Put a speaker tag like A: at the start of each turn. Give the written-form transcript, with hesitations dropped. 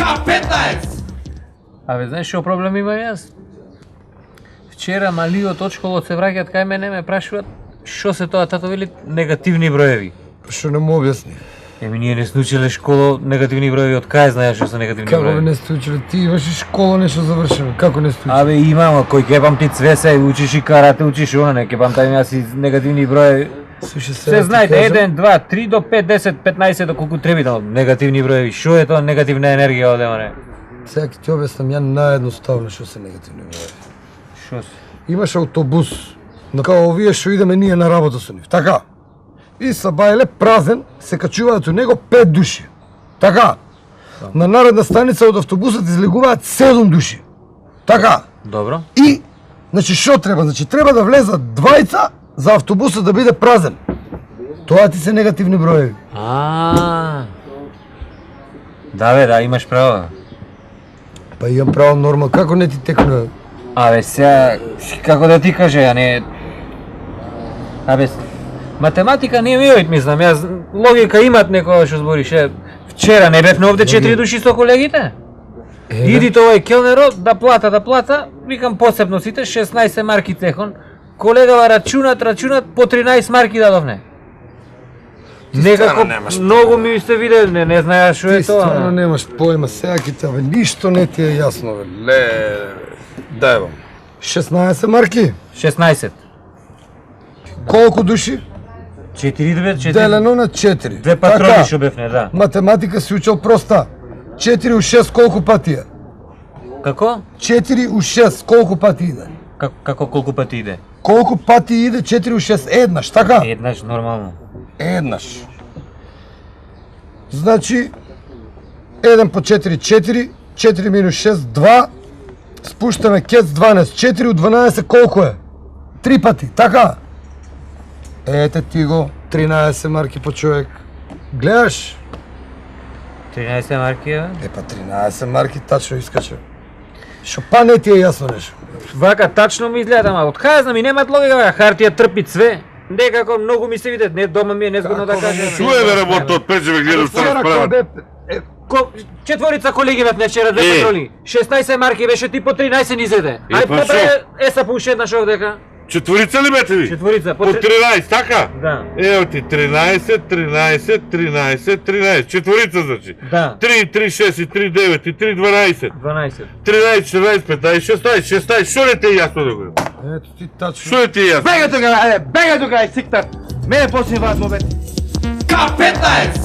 A: K15!
B: Абе, знаеш што проблем имам јас? Вчера малиот од школот се враќаат кај мене, ме прашуваат што се тоа, тато вели негативни броеви.
C: Што не му објасни?
B: Еми ние не сме учеле школа негативни броеви, од кај знаеш што се негативни
C: Како
B: броеви?
C: не сте учили? Ти имаш и школа нешто завршено. Како не сте учили?
B: Абе имам, кој кепам ти цвесе, учиш и карате, учиш она, не кепам тај јас и негативни броеви.
C: Слушай,
B: Се знаете, 1, 2, 3 до 5, 10, 15 до колку треба да негативни броеви. Што е тоа негативна енергија оде маре?
C: Сега ќе ти објаснам ја наедноставно што се негативни броеви.
B: Што се?
C: Имаш автобус, но као овие што идеме ние на работа со нив. Така. И са бајле празен, се качуваат у него 5 души. Така. На наредна станица од автобусот излегуваат 7 души. Така.
B: Добро.
C: И, значи, што треба? Значи, треба да влезат двајца за автобусот да биде празен. Тоа ти се негативни броеви.
B: Да бе, да, имаш право.
C: Па имам право нормал, како не ти текнува?
B: Абе, сега, како да ти кажа, ја не... Абе, математика не ми ојт, мислам, јас логика имат некоја што збориш. Вчера не бевме овде 4 души со колегите? Идите овој келнерот да плата, викам посебно сите 16 марки цехон. Колегава рачунат по 13 марки дадовне. Некако многу ми се виде, не знаеа што е
C: Ти стварно
B: тоа.
C: немаш појма, сега ќе тебе, ништо не ти е јасно, бе. Дај вам. 16 марки?
B: 16.
C: Колку души?
B: 4
C: Делено на 4.
B: Две патрони што бевне, да.
C: Математика си учел проста. 4 у 6 колку пати е?
B: Како?
C: 4 у 6 колку пати иде?
B: Како колку пати иде?
C: Колку пати иде 4 у 6? Еднаш, така?
B: Еднаш нормално.
C: Еднаш. Значи, 1 по 4, 4, 4 минус 6, 2, спуштаме кец 12, 4 у 12 колку е? 3 пати, така? Ете ти го, 13 марки по човек. Гледаш?
B: 13 марки е?
C: Па 13 марки тачно искача. Шо па не ти е јасно нешто?
B: Вака тачно ми изгледа, ама од кај знам и немаат логика, бе, хартија трпи цве. Некако многу ми се виде, не дома ми е незгодно да кажам.
D: Чуе бе работот, пече гледам што расправат.
B: Четворица колеги бевме вчера, две патроли. 16 марки беше, ти по 13 низеде. Ај
D: па
B: побре, са по уште една овдека.
D: Четворица ли бете ви?
B: Четворица,
D: По 13, така?
B: Да.
D: Ево ти, 13, 13, 13, 13. Четворица значи.
B: Да.
D: 3, 3, 6 и 3, 9 и 3, 12.
B: 12.
D: 13, 14, 15, 16, 16. Што не те е јасно да го?
C: Ето ти тачно.
D: Што не те е јасно?
A: Бега тука, ајде, бега тука, ај сиктар! Мене почни вас, мобет! K15!